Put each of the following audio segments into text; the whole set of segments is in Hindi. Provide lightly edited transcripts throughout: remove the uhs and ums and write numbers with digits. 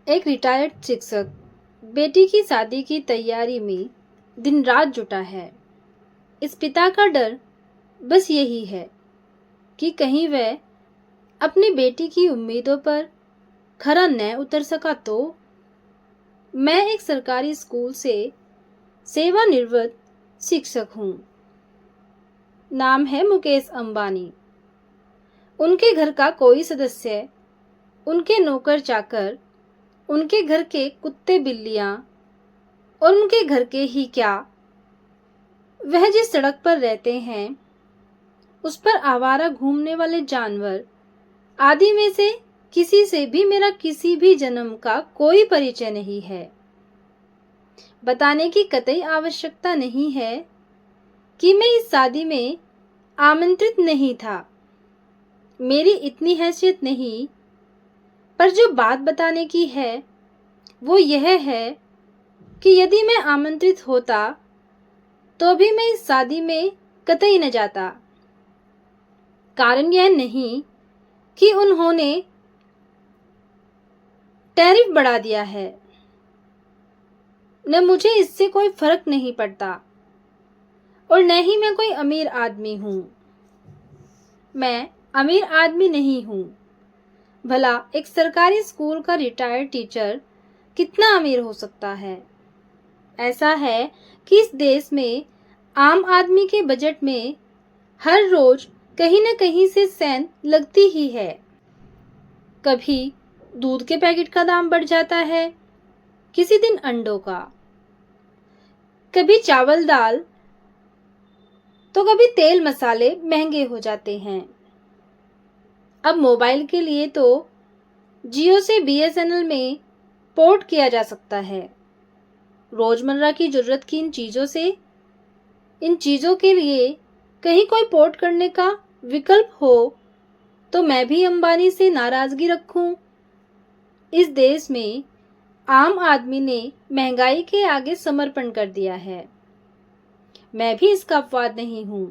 एक रिटायर्ड शिक्षक बेटी की शादी की तैयारी में दिन रात जुटा है। इस पिता का डर बस यही है कि कहीं वह अपनी बेटी की उम्मीदों पर खरा न उतर सका तो। मैं एक सरकारी स्कूल से सेवानिवृत्त शिक्षक हूँ। नाम है मुकेश अंबानी। उनके घर का कोई सदस्य, उनके नौकर चाकर, उनके घर के कुत्ते बिल्लियां और उनके घर के ही क्या, वह जिस सड़क पर रहते हैं उस पर आवारा घूमने वाले जानवर आदि में से किसी से भी मेरा किसी भी जन्म का कोई परिचय नहीं है। बताने की कतई आवश्यकता नहीं है कि मैं इस शादी में आमंत्रित नहीं था। मेरी इतनी हैसियत नहीं, पर जो बात बताने की है वो यह है कि यदि मैं आमंत्रित होता तो भी मैं इस शादी में कतई न जाता। कारण यह नहीं कि उन्होंने टैरिफ बढ़ा दिया है, न मुझे इससे कोई फर्क नहीं पड़ता और न ही मैं कोई अमीर आदमी हूं। मैं अमीर आदमी नहीं हूं। भला एक सरकारी स्कूल का रिटायर्ड टीचर कितना अमीर हो सकता है? ऐसा है कि इस देश में आम आदमी के बजट में हर रोज कहीं न कहीं से सेंध लगती ही है। कभी दूध के पैकेट का दाम बढ़ जाता है, किसी दिन अंडों का, कभी चावल दाल, तो कभी तेल मसाले महंगे हो जाते हैं। अब मोबाइल के लिए तो जियो से बीएसएनएल में पोर्ट किया जा सकता है। रोजमर्रा की जरूरत की इन चीजों के लिए कहीं कोई पोर्ट करने का विकल्प हो तो मैं भी अंबानी से नाराजगी रखूं। इस देश में आम आदमी ने महंगाई के आगे समर्पण कर दिया है। मैं भी इसका अपवाद नहीं हूं।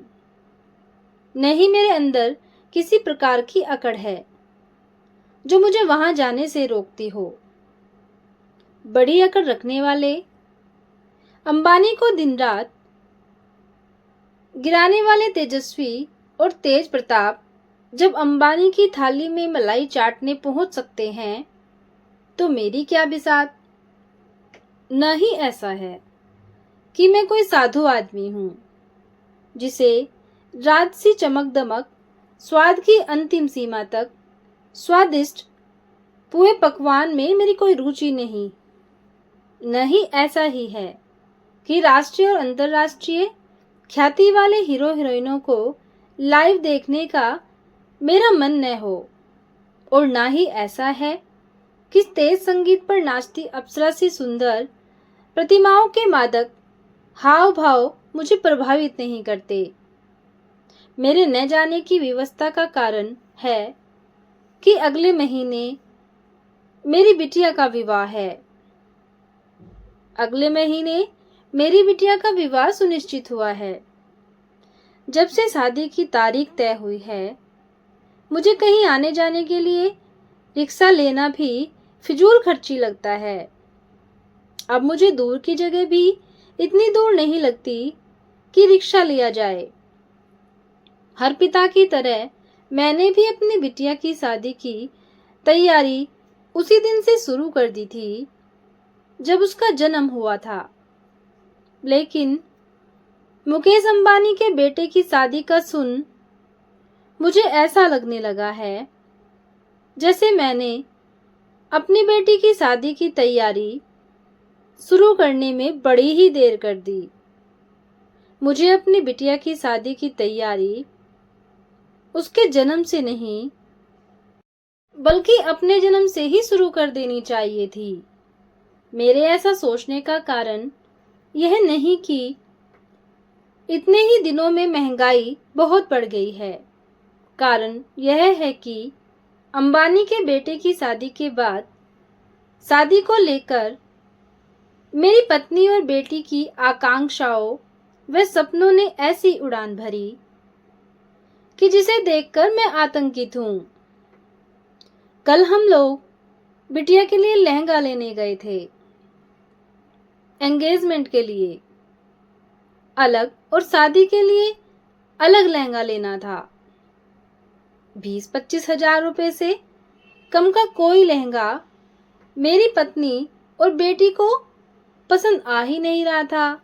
नहीं मेरे अंदर किसी प्रकार की अकड़ है जो मुझे वहां जाने से रोकती हो। बड़ी अकड़ रखने वाले अंबानी को दिन रात गिराने वाले तेजस्वी और तेज प्रताप जब अंबानी की थाली में मलाई चाटने पहुंच सकते हैं तो मेरी क्या बिसात। न ही ऐसा है कि मैं कोई साधु आदमी हूं जिसे राजसी चमक दमक, स्वाद की अंतिम सीमा तक स्वादिष्ट पूरे पकवान में मेरी कोई रुचि नहीं। न ही ऐसा ही है कि राष्ट्रीय और अंतर्राष्ट्रीय ख्याति वाले हीरो हीरोइनों को लाइव देखने का मेरा मन न हो, और ना ही ऐसा है कि तेज संगीत पर नाचती अप्सरा सी सुंदर प्रतिमाओं के मादक हाव भाव मुझे प्रभावित नहीं करते। मेरे न जाने की व्यवस्था का कारण है कि अगले महीने मेरी बिटिया का विवाह है। अगले महीने मेरी बिटिया का विवाह सुनिश्चित हुआ है। जब से शादी की तारीख तय हुई है, मुझे कहीं आने जाने के लिए रिक्शा लेना भी फिजूल खर्ची लगता है। अब मुझे दूर की जगह भी इतनी दूर नहीं लगती कि रिक्शा लिया जाए। हर पिता की तरह मैंने भी अपनी बिटिया की शादी की तैयारी उसी दिन से शुरू कर दी थी जब उसका जन्म हुआ था। लेकिन मुकेश अंबानी के बेटे की शादी का सुन मुझे ऐसा लगने लगा है जैसे मैंने अपनी बेटी की शादी की तैयारी शुरू करने में बड़ी ही देर कर दी। मुझे अपनी बिटिया की शादी की तैयारी उसके जन्म से नहीं बल्कि अपने जन्म से ही शुरू कर देनी चाहिए थी। मेरे ऐसा सोचने का कारण यह नहीं कि इतने ही दिनों में महंगाई बहुत बढ़ गई है। कारण यह है कि अंबानी के बेटे की शादी के बाद शादी को लेकर मेरी पत्नी और बेटी की आकांक्षाओं व सपनों ने ऐसी उड़ान भरी कि जिसे देखकर मैं आतंकित हूं। कल हम लोग बिटिया के लिए लहंगा लेने गए थे। एंगेजमेंट के लिए अलग और शादी के लिए अलग लहंगा लेना था। 20-25 हजार रुपए से कम का कोई लहंगा मेरी पत्नी और बेटी को पसंद आ ही नहीं रहा था।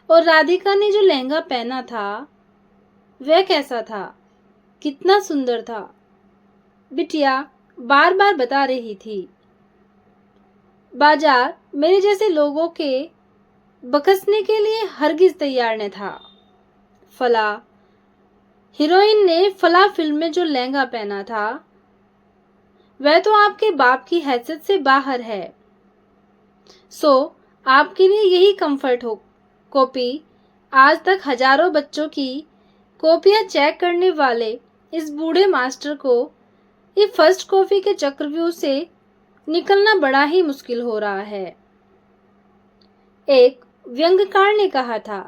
और राधिका ने जो लहंगा पहना था वह कैसा था, कितना सुंदर था। बिटिया बार बार बता रही थी। बाजार मेरे जैसे लोगों के बकसने के लिए हरगिज तैयार न था। फला हीरोइन ने फला फिल्म में जो लहंगा पहना था वह तो आपके बाप की हैसियत से बाहर है। सो आपके लिए यही कंफर्ट हो। कॉपी आज तक हजारों बच्चों की कॉपियां चेक करने वाले इस बूढ़े मास्टर को ये फर्स्ट कॉपी के चक्रव्यूह से निकलना बड़ा ही मुश्किल हो रहा है। एक व्यंग्यकार ने कहा था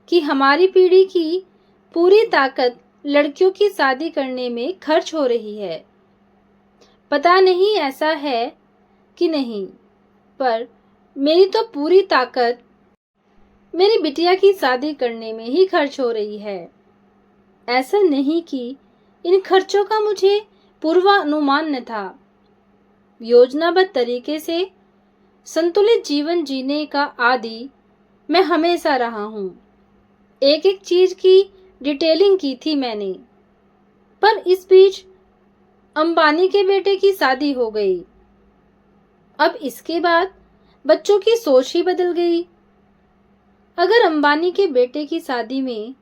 कि हमारी पीढ़ी की पूरी ताकत लड़कियों की शादी करने में खर्च हो रही है। पता नहीं ऐसा है कि नहीं, पर मेरी तो पूरी ताकत मेरी बिटिया की शादी करने में ही खर्च हो रही है। ऐसा नहीं कि इन खर्चों का मुझे पूर्वानुमान न था। योजनाबद्ध तरीके से संतुलित जीवन जीने का आदी मैं हमेशा रहा हूँ। एक एक चीज की डिटेलिंग की थी मैंने, पर इस बीच अंबानी के बेटे की शादी हो गई। अब इसके बाद बच्चों की सोच ही बदल गई। अगर अंबानी के बेटे की शादी में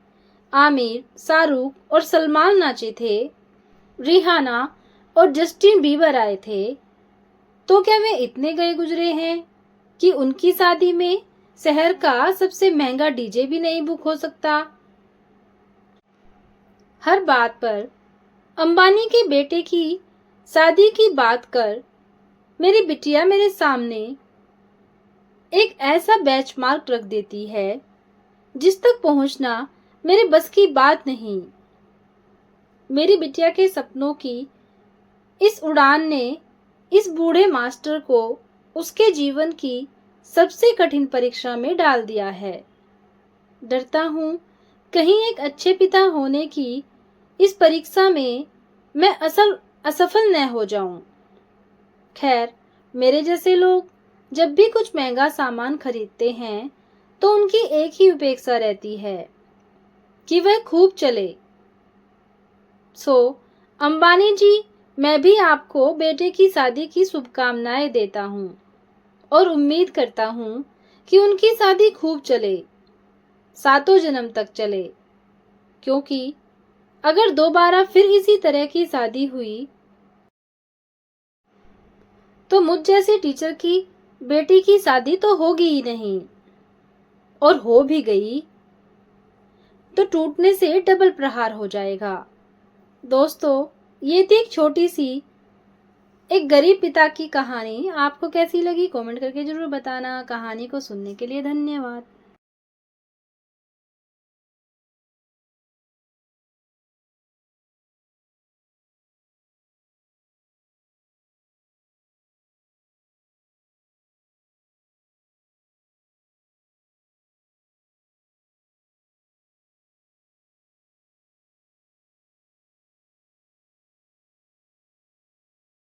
आमिर, शाहरुख और सलमान नाचे थे, रिहाना और जस्टिन बीबर आए थे, तो क्या वे इतने गए गुजरे हैं कि उनकी शादी में शहर का सबसे महंगा डीजे भी नहीं बुक हो सकता। हर बात पर अंबानी के बेटे की शादी की बात कर मेरी बिटिया मेरे सामने एक ऐसा बेंचमार्क रख देती है जिस तक पहुंचना मेरे बस की बात नहीं। मेरी बिटिया के सपनों की इस उड़ान ने इस बूढ़े मास्टर को उसके जीवन की सबसे कठिन परीक्षा में डाल दिया है। डरता हूं कहीं एक अच्छे पिता होने की इस परीक्षा में मैं असफल न हो जाऊं। खैर, मेरे जैसे लोग जब भी कुछ महंगा सामान खरीदते हैं तो उनकी एक ही उपेक्षा रहती है कि वह खूब चले। सो अंबानी जी, मैं भी आपको बेटे की शादी की शुभकामनाएं देता हूं और उम्मीद करता हूं कि उनकी शादी खूब चले, सातों जन्म तक चले। क्योंकि अगर दोबारा फिर इसी तरह की शादी हुई तो मुझ जैसे टीचर की बेटी की शादी तो होगी ही नहीं, और हो भी गई तो टूटने से डबल प्रहार हो जाएगा। दोस्तों, ये थी एक छोटी सी एक गरीब पिता की कहानी। आपको कैसी लगी कमेंट करके जरूर बताना। कहानी को सुनने के लिए धन्यवाद।